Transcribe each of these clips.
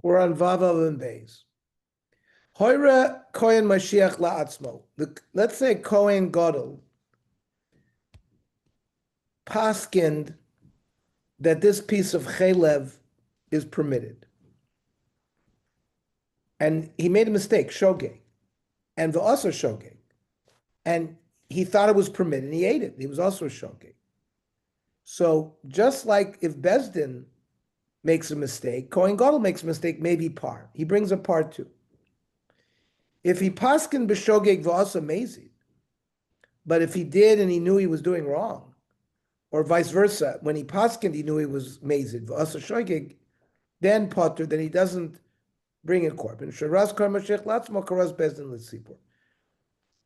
We're on Vav and Beis. Hoira Kohen Mashiach la'atzmo. Let's say Kohen Gadol paskind that this piece of chelev is permitted. And he made a mistake, shogeg, and also shogeg. And he thought it was permitted, and he ate it. He was also a shogeg. So just like if Bezdin makes a mistake, Kohen Gadol makes a mistake, maybe par. He brings a par too. If he paskin b'shogeg v'asa mezid, but if he did and he knew he was doing wrong, or vice versa, when he paskin he knew he was mezid v'asa shogeg, then potter, then he doesn't bring a korban. Sharas kar mashech latzmo karas bezdin l'tzipor.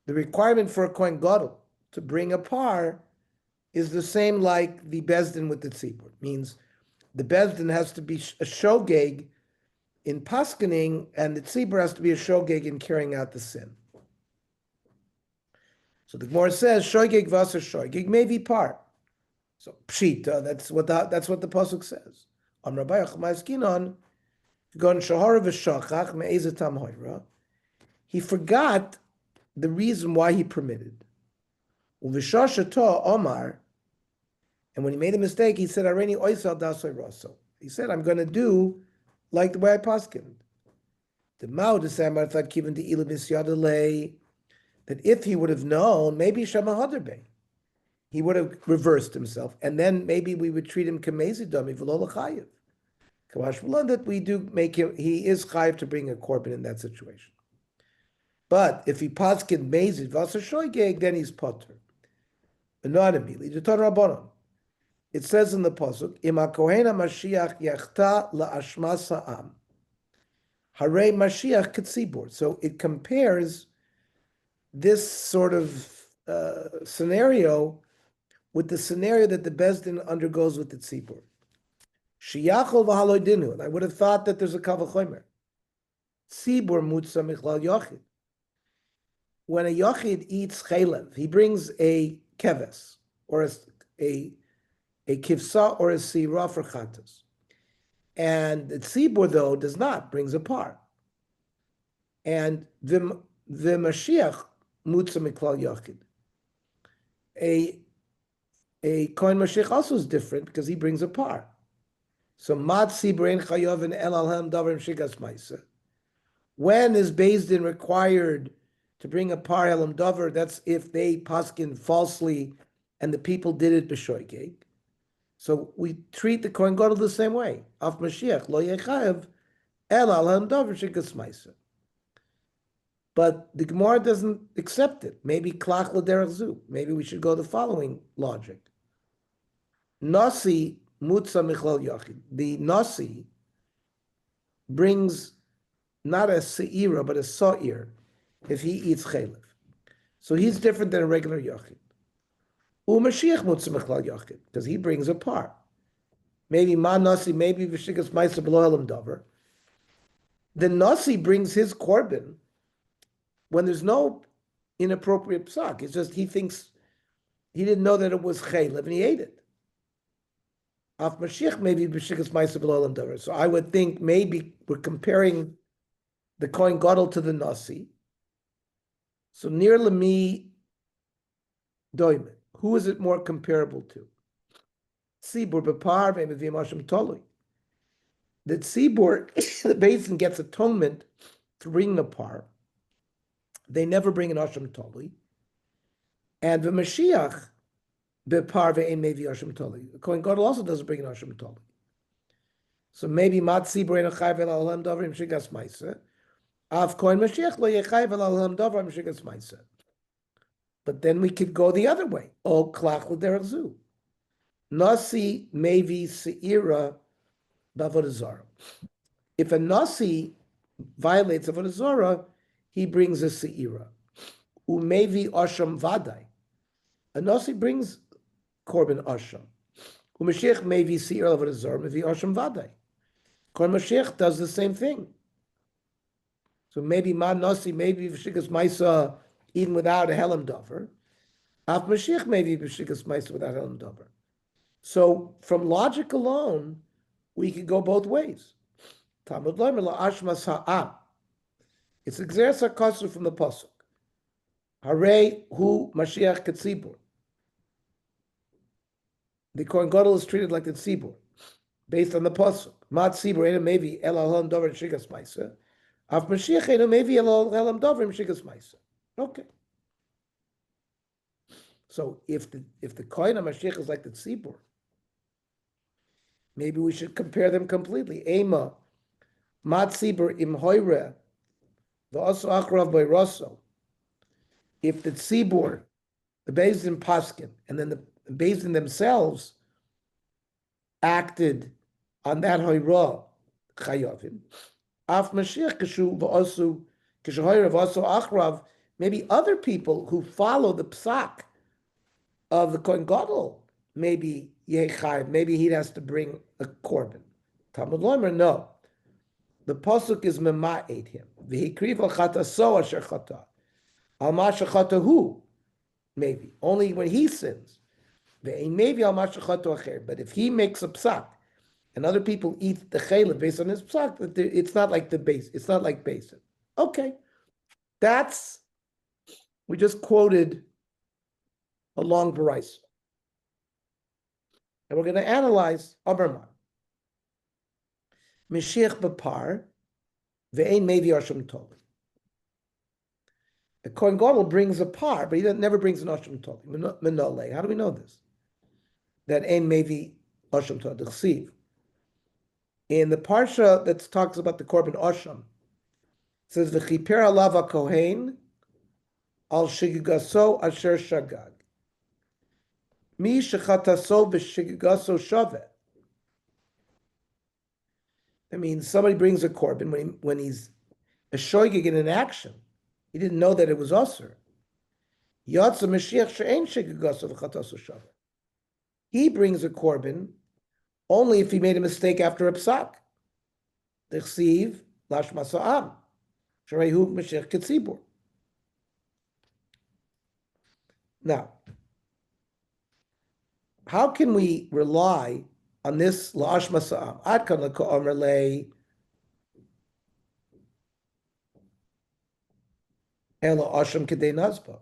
The requirement for a kohen gadol to bring a par is the same like the bezdin with the tzipor. Means the bezdin has to be a shogeg in paskening, and the tzibur has to be a shogeg in carrying out the sin. So the Gemara says, shogeg v'asa shogeg may be par. So pshita, that's what the pasuk says. Am Rabbi Yochanan gon shahara v'shachach me'ezetam hoira. He forgot the reason why he permitted. Uv'shashato omar, and when he made a mistake, he said, "Areni oisal dasoy raso." He said, "I'm going to do like the way I paskined." The Mao de Samar thought given the ilim isyadalei that if he would have known, maybe Shama Hadarbe, he would have reversed himself, and then maybe we would treat him kamezidami v'lo l'chayiv. Kamash v'lo that we do make him, he is chayiv to bring a korban in that situation. But if he paskin mezid v'asa shoygeg, then he's potter. But not immediately. The Torah Rabbanon. It says in the pasuk, "Im hakohen Mashiach yachta la'ashmas ha'am, harei Mashiach ketzibur." So it compares this sort of scenario with the scenario that the bezdin undergoes with the tzibur. Shiyachol v'haloi dinu. And I would have thought that there's a kavachomer. Tzibur mutza michlal yochid. When a yochid eats chaylev, he brings a keves or a kivsa or a sira for chatas. And the tzibur, though, does not, brings a par. And the Mashiach mutza miklal yachid. A kohen Mashiach also is different because he brings a par. So mat tzibur ein chayav and el alhem davrim shigas ma'isa. When is Beis Din required to bring a par elam davar? That's if they paskin falsely and the people did it b'shoigeg. So we treat the Kohen Gadol the same way. Af Mashiach lo yechayev el alhem davar shigas ma'isa. But the Gemara doesn't accept it. Maybe klach l'derech zu. Maybe we should go the following logic. Nasi mutza michlal yachid. The nasi brings not a seira but a sa'ir if he eats chaylev. So he's different than a regular yachid. Mashiach mutza michlal yachid because he brings a par. Maybe ma nasi, maybe v'shikas ma'isa b'lo elam davar. The nasi brings his korban when there's no inappropriate psak. It's just he thinks he didn't know that it was chaylev and he ate it. Af Mashiach maybe b'shikas ma'isa b'lo elam davar. So I would think maybe we're comparing the Kohen Gadol to the nasi. So near lemi doimen. Who is it more comparable to? Tzibur b'par ve'mevim Hashem tolui. The tzibur, the basin gets atonement to bring the par. They never bring an Hashem tolui. And the Mashiach b'par ve'en mevi Hashem tolui. The Kohen Gadol also doesn't bring an Hashem tolui. So maybe mat tzibur ein chayv el alam davrim shigas ma'isa. Av Kohen Mashiach lo yechayv el alam davrim shigas ma'isa. But then we could go the other way. O klach l'derech zu. Nasi mevi seira b'avodah zarah. If a nasi violates avodah zarah, he brings a seira. Umevi asham vadai. A nasi brings korban asham. Umashiach mevi seira avodah zarah mevi asham vadai. Korban Mashiach does the same thing. So maybe ma nasi, maybe v'shikas ma'isa even without a helam dover. Af Mashiach maybe v'shikas ma'isa without a helam dover. So from logic alone, we could go both ways. Talmud Loimer la'ashmas ha'am. It's exersa kasu from the pasuk. Harei hu Mashiach ketzibur. The Kohen Gadol is treated like the tzibur, based on the pasuk. Mat tzibur ena mevi el alam dover shigas ma'isa. Av Mashiach ena mevi el alam dover shigas ma'isa. Okay. So if the Kohen Mashiach is like the tzibur, maybe we should compare them completely. Ema mat tzibur im hoire v'aso akrav by rosso. If the tzibur, the Beis Din paskin, and then the Beis Din themselves acted on that hoira chayovim, af Mashiach kashu v'asu kishahoira v'aso akrav, maybe other people who follow the psak of the Kohen Gadol, maybe Yechayim, maybe he has to bring a korban. Talmud Loimer, no. The pasuk is mema'ed him. V'hikriv al chataso asher chata. Al ma shechatahu, maybe. Only when he sins. Maybe al ma shechatahu acher. But if he makes a psak, and other people eat the chaylev based on his psak, it's not like the base. It's not like basin. Okay. We just quoted a long baraisa. And we're going to analyze Aberman. Mashiach b'par, ve'ein mevi asham toli. The Kohen Gadol brings a par, but he never brings an asham toli. Menole. How do we know this? That ein mevi asham toli. D'chsiv. In the parsha that talks about the korban asham, it says v'chiper alav kohen al shigaso asher shagag. Mi shechataso b'shigaso shaveh. That means somebody brings a korban when he's a shoygig in an action. He didn't know that it was usher. Yatsa Mashiach she'ein shigaso v'chataso shaveh. He brings a korban only if he made a mistake after a psak. D'chsiv lashmas ha'am sharei hu Mashiach ketzibur. Now, how can we rely on this la'ashmas ha'am? Ad kan l'ka'omer lei ela asham kedei nazba.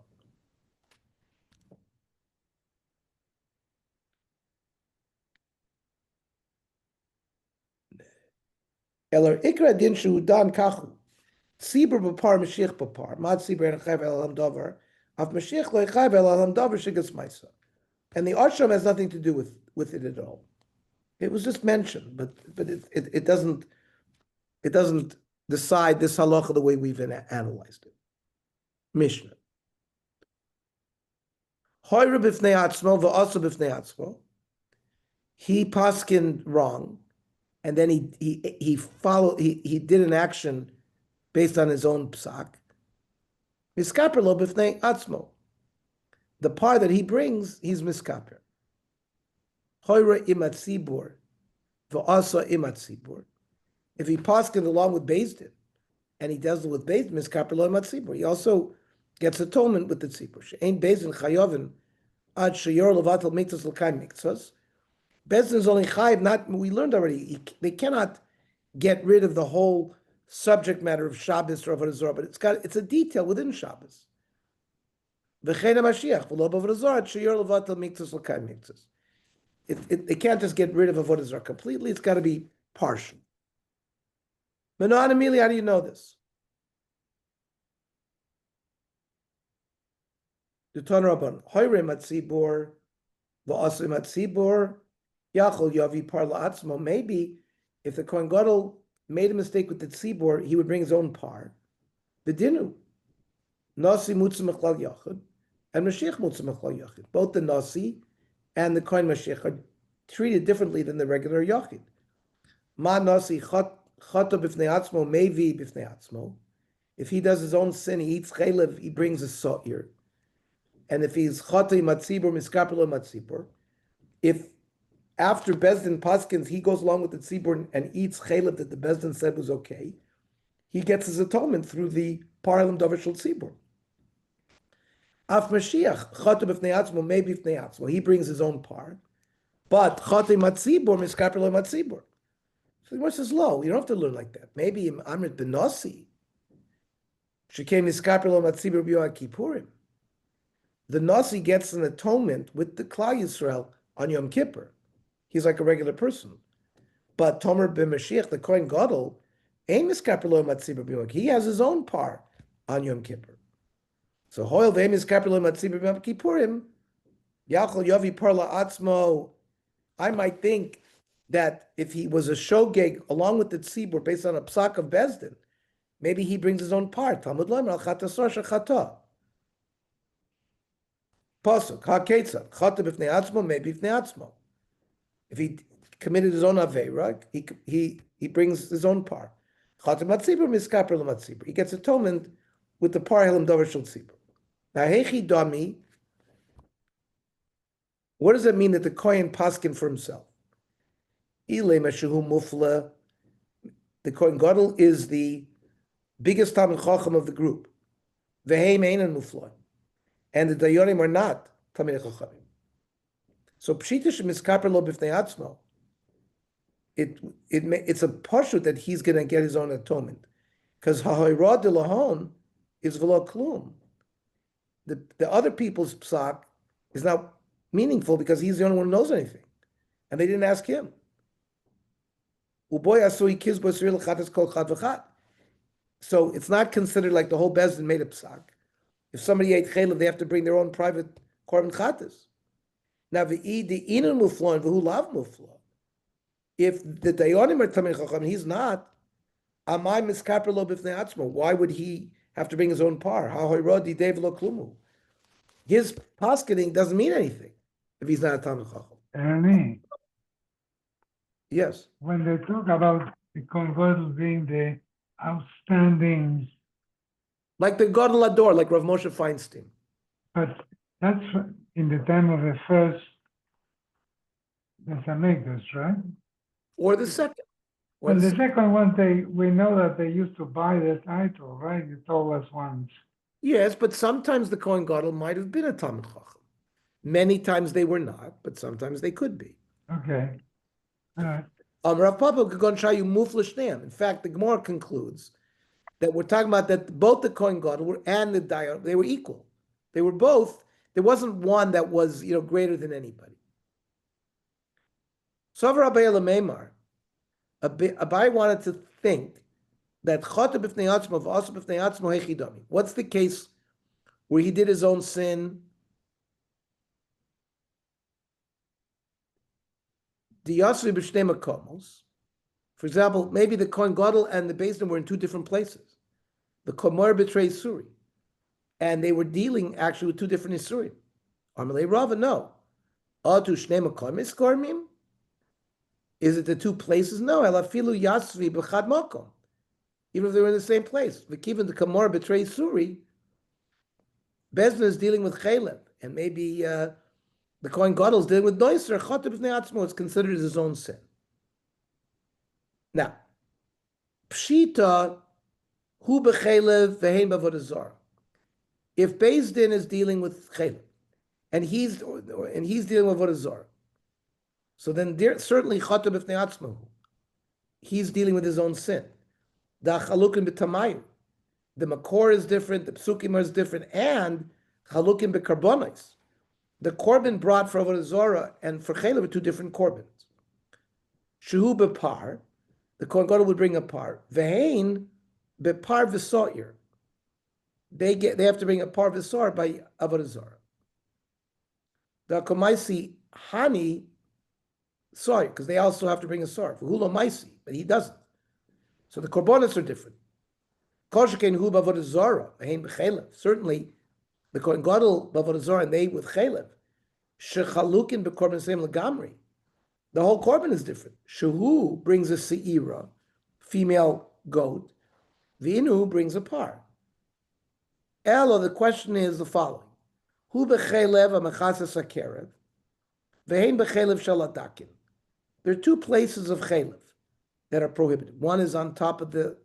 Elar ikra din shudan kachu. Tzibur b'par Mashiach b'par. Mad tzibur en chayv el alam davar. Av Mashiach lo chayv el alam davar shigas ma'isa. And the asham has nothing to do with it at all. It was just mentioned, but it doesn't decide this halacha the way we've analyzed it. Mishnah. Hoyre b'fnei atzmo v'asa b'fnei atzmo. He paskined wrong, and then he did an action based on his own psak. Miskaper lo b'fnei atzmo. The par that he brings, he's miskaper. Hoyre imat tzibur, v'asa imat tzibur. If he paskined along with Beis Din, and he does it with Beis Din, miskaper lo imat tzibur. He also gets atonement with the tzibur. She'ein Beis Din chayovin ad sheyor levatel miktzos l'kaim miktzos. Beis Din is only chayiv. Not we learned already. They cannot get rid of the whole subject matter of Shabbos or Avodah Zarah, but it's a detail within Shabbos. V'chein Mashiach v'lo b'Avodah Zarah sheyor levatel miktzos l'kaim miktzos. They can't just get rid of Avodah Zarah completely. It's got to be partial. Menon Emili, how do you know this? The Tanur Rabban, Hoyre matzibor, v'asa matzibor, yachol yavi par la'atzmo. Maybe if the Kohen Gadol made a mistake with the tzibor, he would bring his own par. B'dinu, nasi mutza mechlal yachid, and Mashiach mutza mechlal yachid. Both the nasi and the Kohen Mashiach are treated differently than the regular yachid. Ma nasi chata b'fnei atzmo, mevi b'fnei atzmo. If he does his own sin, he eats chaylev, he brings a sa'ir. And if he's chata matzibur, miskapelo matzibur, if after Beis Din paskins, he goes along with the tzibur and eats chaylev that the Beis Din said was okay, he gets his atonement through the parlam davar shel tzibur. Af Mashiach, chata b'fnei atzmo, maybe b'fnei atzmo, he brings his own par, but chata matzibur, miskapelo matzibur. So the Gemara says, "Lo, you don't have to learn like that. Maybe Amrit Benasi, she came Niskapelo Matzibur B'Yom Kippurim. The Nasi gets an atonement with the Klal Yisrael on Yom Kippur. He's like a regular person. But Tomer b'Mashiach, the Kohen Gadol, ain't Niskapelo Matzibur B'Yom. He has his own part on Yom Kippur. So Hoil ve'em Niskapelo Matzibur B'Yom Kippurim, Yachol Yavi Parla Atzmo. I might think that if he was a shogeg along with the tzibur based on a psak of Bezdin, maybe he brings his own part. Talmud Lomer al chatasor shechata. Pasuk haketzah chata b'fnei atzmo maybe b'fnei atzmo. If he committed his own aveira, he brings his own part. Chata matzibur miskaper l'matzibur. He gets atonement with the par helam davar shel tzibur. Now hechi dami. What does that mean that the kohen paskin for himself? Ilay mashuhu mufla. The kohen gadol is the biggest Talmid Chacham of the group. Veheim einan mufla. And the Dayanim are not Talmidei Chachamim. So Pshita shemiskaper lo b'fnei atzmo. It's a pashut that he's going to get his own atonement, because ha'hoirah de lahon is v'lo klum. The other people's psak is not meaningful because he's the only one who knows anything, and they didn't ask him. Uboy asui kizbo Yisrael chatas kol chad v'chad. So it's not considered like the whole Bezdin made a psak. If somebody ate chaylev, they have to bring their own private korban chatas. Now v'i the inun muflo and v'hu lav muflo. If the dayanim are tamei chacham, he's not. Amai miskaper lo b'fnei atzmo. Why would he have to bring his own par? Ha'hoirah didei v'lo klumu. His paskening doesn't mean anything if he's not a tamei chacham. Ernie, Yes. when they talk about the Kohen being the outstanding, Like the Gadol Ador, like Rav Moshe Feinstein. but that's in the time of the first Besamigdash, right? Or the second. Or Well, the the second one, we know that they used to buy the title, right? You told us once. Yes, but sometimes the Kohen Gadol might have been a Talmid Chacham. Many times they were not, but sometimes they could be. Okay. All right. Rav Papa Kagon Shayu Mufla Shneim. In fact, the Gemara concludes that we're talking about that both the Kohen Gadol and the Dayan, they were equal. They were both. There wasn't one that was, greater than anybody. Sover Abai Elameimar, Abai wanted to think that Chata b'fnei atzmo v'asa b'fnei atzmo hechidami. What's the case where he did his own sin? Diyasri b'shnei makomos. For example, maybe the Kohen Gadol and the Beis Din were in two different places. The Komor betrays Suri, and they were dealing actually with two different Isurim. Amalei Rava, no. Atu shnei makomos kormim. Is it the two places? No. Elafilu yasvi b'chad makom. Even if they were in the same place. Even the Kamor betrays Suri, Beis Din is dealing with Chalev, and maybe the Kohen Gadol is dealing with Noiser. Chata b'fnei atzmo is considered his own sin. Now, Pshita, hu b'chalev v'hein b'avodah zarah. If Beis Din is dealing with Chalev, and he's dealing with avodah zarah, so then certainly Chata b'fnei atzmo, he's dealing with his own sin. The chalukim b'tamayim, the makor is different, the psukim is different, and chalukim b'karbonos. The korban brought for avodah zarah and for chaylev are two different korbans. Shehu b'par, the Kohen Gadol would bring a par. Vehein b'par v'so'ir. They have to bring a par v'so'ir by avodah zarah. The komaisi hani so'ir, because they also have to bring a so'ir. V'hulo maisi, but he doesn't. So the korbanos are different. Kol shekein hu b'avodah zarah, vehein b'chaylev. Certainly, the Kohen Gadol b'avodah zarah and they with chaylev. Shechalukin b'korban seim legamri. The whole korban is different. Shehu brings a seira, female goat. V'inu brings a par. Elo, the question is the following: Hu b'chaylev amachasas hakerev, v'hein b'chaylev shaladakin. There are two places of chaylev that are prohibited. One is on top of the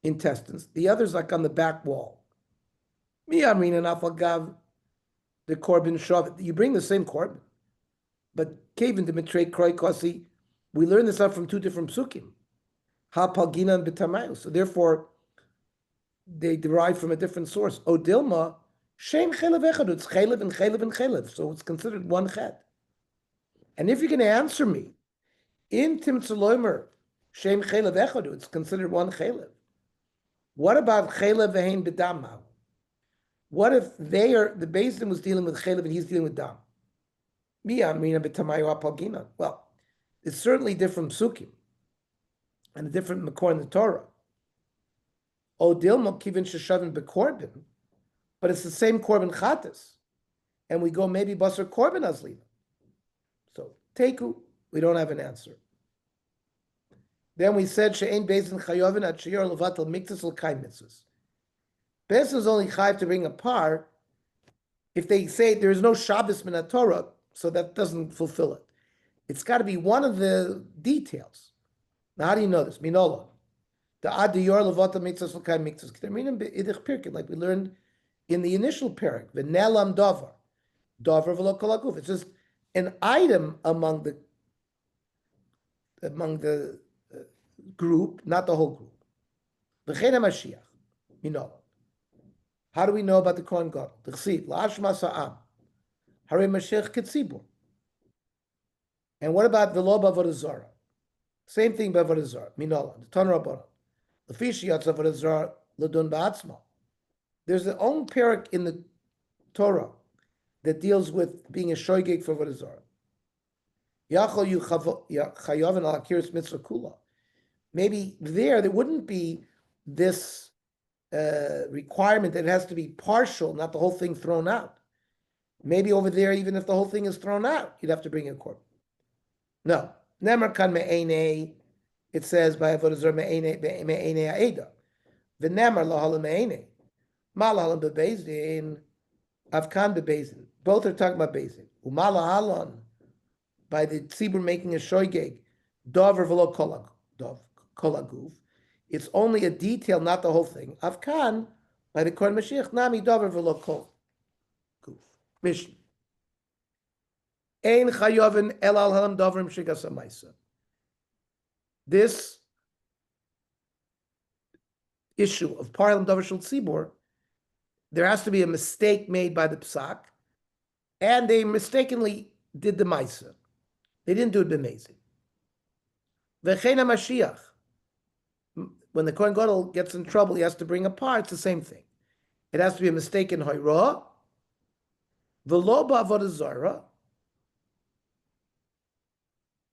intestines. The other is like on the back wall. Miyamrin and afagav, the korban shav. You bring the same korban, but kevin the mitrei kroi kosi. We learn this out from two different psukim. Ha palgina b'tamayu. So therefore, they derive from a different source. O dilma, shem chelev echad. It's chelev and chelev and chelev. So it's considered one chet. And if you're going to answer me, in Timtzaloimer, shem chelev echad, it's considered one chelev. What about chelev vehein b'damah? What if they are, the Beis Din was dealing with chelev and he's dealing with dam? Well, it's certainly different psukim and a different makor in the Torah. O dilma kivin sheshavin bekorbin, but it's the same korban chatas, and we go maybe basar korban azlina. So teku, we don't have an answer. Then we said she'ein Beis Din chayovin at sheyor levatel miktas l'kayim mitzvahs. Beis Din is only chayav to bring a par if they say there is no Shabbos min Torah, so that doesn't fulfill it. It's got to be one of the details. Now, how do you know this? Minola. The ad diyor levatel miktas l'kayim miktas. K'terminim be'idich pirkin, like we learned in the initial parak. V'nelam davar. Davar v'lo kol haguf. It's just an item among the group, not the whole group. V'chein HaMashiach. Minola. How do we know about the Kohen Gadol? T'chsiv, la'ashma sa'am. Harei Mashiach ketzibur. And what about v'lo b'avodah zarah? Same thing b'avodah zarah. Minola. The Ton Rabbanon. L'fi sheyatz avodah zarah l'dun ba'atzma. There's their own parak in the Torah that deals with being a shoygig for avodah zarah. Yachol yu chayav al akiris mitzvah kula. Maybe there wouldn't be this requirement that it has to be partial, not the whole thing thrown out. Maybe over there, even if the whole thing is thrown out, you'd have to bring a korban. No. Nemer kan me'enei, it says by avodah zarah me'enei ha'eda. V'nemer lahalam me'enei. Ma lahalam bebeis din, avkan bebeis din. Both are talking about beis din. U'ma lahalam, by the tzibur making a shoygeg, dover v'lo kol haguf. It's only a detail, not the whole thing. Avkan, by the Kohen Mashiach, nami dover v'lo kol guf. Mishnah. Ein chayovin el al halam dovrim shigas ha'maisa. This issue of parlam dover shel tzibur, there has to be a mistake made by the psak, and they mistakenly did the maisa. They didn't do it b'mezid. V'chein HaMashiach. When the Kohen Gadol gets in trouble, he has to bring a par. It's the same thing. It has to be a mistake in hoira, v'lo ba'avodah zarah,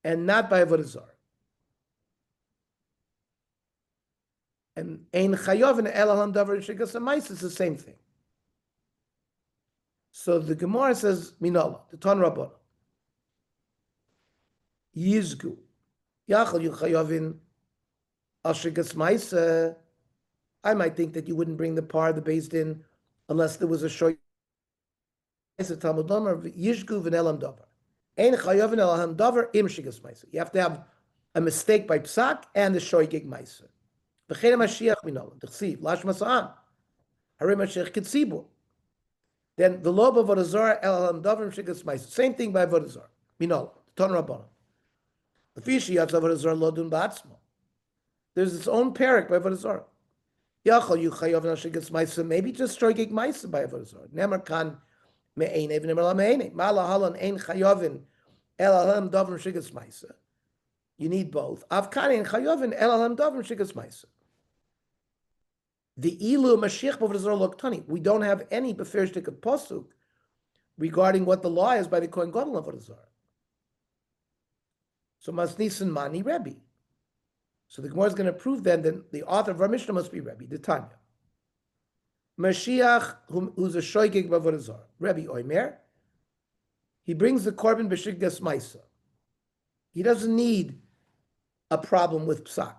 and not by avodah zarah. And ein chayovin el alam davar shigas ha'mais is the same thing. So the Gemara says, Minola, the Ton Rabbanon, Yizgu, Yachal yu chayovin al shigas ma'isa. I might think that you wouldn't bring the par, the Beis Din, unless there was a shoy. Talmud Lomar, Yizgu v'nelam davar. Ein chayovin el alam davar im shigas ma'isa. You have to have a mistake by psak and the shoygig ma'isa. V'chein HaMashiach minola, t'chsiv, lashma sa'am, harei Mashiach ketzibur. Then v'lo b'avodah zarah el alam davar shigas ma'isa. Same thing by avodah zarah. Minola, Ton Rabbanon. L'fi sheyatz avodah zarah lo dun ba'atzmo. There's its own parak by avodah zarah. Yachol yu chayovin al shigas ma'isa. Maybe just shoygig ma'isa by avodah zarah. Nemer kan me'enei v'nemer la me'enei. Ma lahalon ein chayovin el alam davar shigas ma'isa. You need both. Avkan ein chayovin el alam davar shigas ma'isa. The ilu Mashiach b'avodah zarah lo ktani. We don't have any befershtik of posuk regarding what the law is by the Kohen Gadol of avodah zarah. So masnisin mani Rebbe. So the Gemara is going to prove then that the author of our Mishnah must be Rebbe, the Tanya. Mashiach, who's a shoygig b'avodah zarah, Rebbe Oimer, he brings the korban b'shigdas ma'isa. He doesn't need a problem with psak.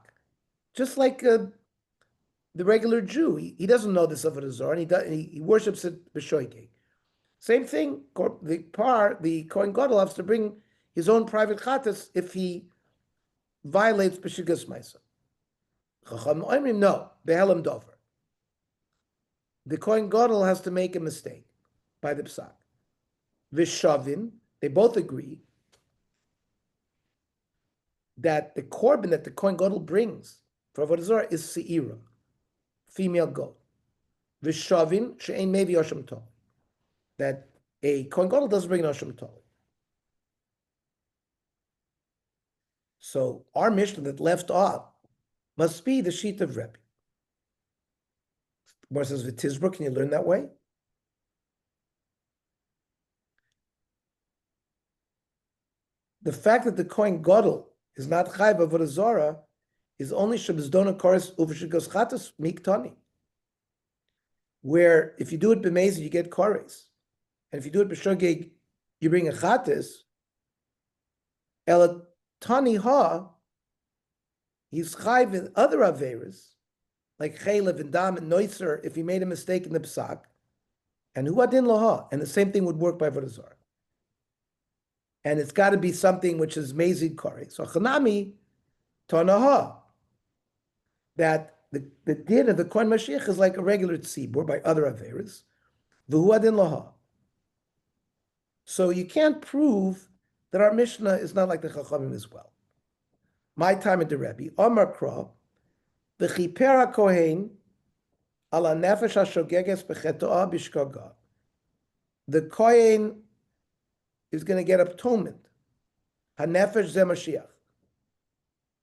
Just like the regular Jew, he doesn't know this avodah zarah, and he worships it b'shoygig. Same thing, the Kohen Gadol has to bring his own private chatas if he violates b'shigas ma'isa. Chacham oimrim no, behelam dover. The Kohen Gadol has to make a mistake by the psak. Vishavin, they both agree that the korban that the Kohen Gadol brings for Avodah Zarah is se'ira, female goat. V'shavin she'ein maybe Hashem Tov. That a Kohen Gadol doesn't bring an Hashem Tov. So our Mishnah that left off must be the sheet of Rebbe. Gemara says, V'tizbra, can you learn that way? The fact that the Kohen Gadol is not Chayv Avodah Zarah is only Shabbzdona Koris Uvashigos Chatas Miktani. Where if you do it b'mezid, you get Koris. And if you do it b'shogeg, you bring a Chatas. Elatani Ha, he's Chayv in other Averas, like Chaylev and Dam and Noiser, if he made a mistake in the Psak. And Huadin Laha. And the same thing would work by Avodah Zarah. And it's got to be something which is mezid kari. So chanami tanaha, that the din of the Kohen Mashiach is like a regular tzibur by other averas. V'hu adin laha. So you can't prove that our Mishnah is not like the Chachamim as well. My time at the Rebbe, Amar Kra, v'chiper HaKohen ala nefesh hashogeges b'chetoah b'shkaga. The Kohen is going to get atonement. Hanefesh ze Mashiach.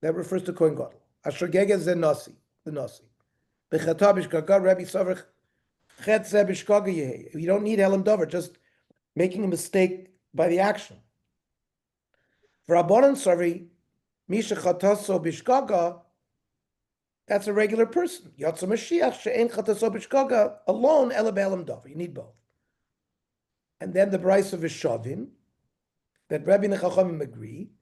That refers to Kohen Gadol. Ashogege ze Nasi, the Nasi. B'chata b'shkaga, Rabbi Savrich, chet ze b'shkaga yehe. You don't need Elam Dover, just making a mistake by the action. For Rabbanan Savi, Misha chataso b'shkaga, that's a regular person. Yatsa Mashiach, she'en chataso b'shkaga, alone, Ela b'Elam Dover. You need both. And then the Bryce of Shavin, that Rabbi and Chachamim agree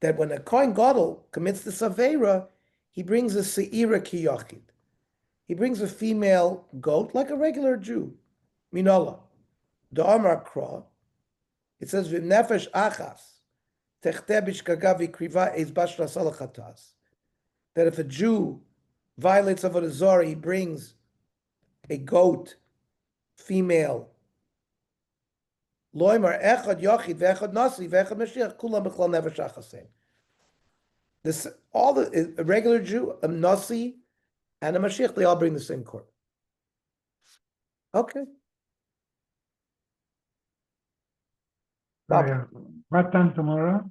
that when a Kohen Gadol commits the Savera, he brings a Se'ira ki Yachid. He brings a female goat like a regular Jew. Minola. Da'amar Kra, it says, V'nefesh achas, techte b'shkaga v'kriva eis bashra salachatas. That if a Jew violates Avodah Zarah, he brings a goat, female, Loimar echad yachid ve'echad nasi ve'echad mashiach kulam b'chlal nefesh achasein. This all the a regular Jew, a nasi, and a mashiach, they all bring the same court. Okay. What time tomorrow?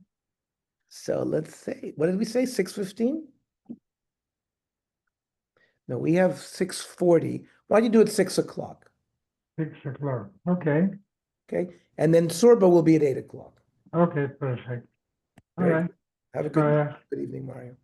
So let's say, what did we say? 6:15? No, we have 6:40. Why don't you do it 6 o'clock? 6 o'clock. Okay. Okay, and then Sorba will be at 8 o'clock. Okay, perfect. All Great. right. Have a good evening, Mario.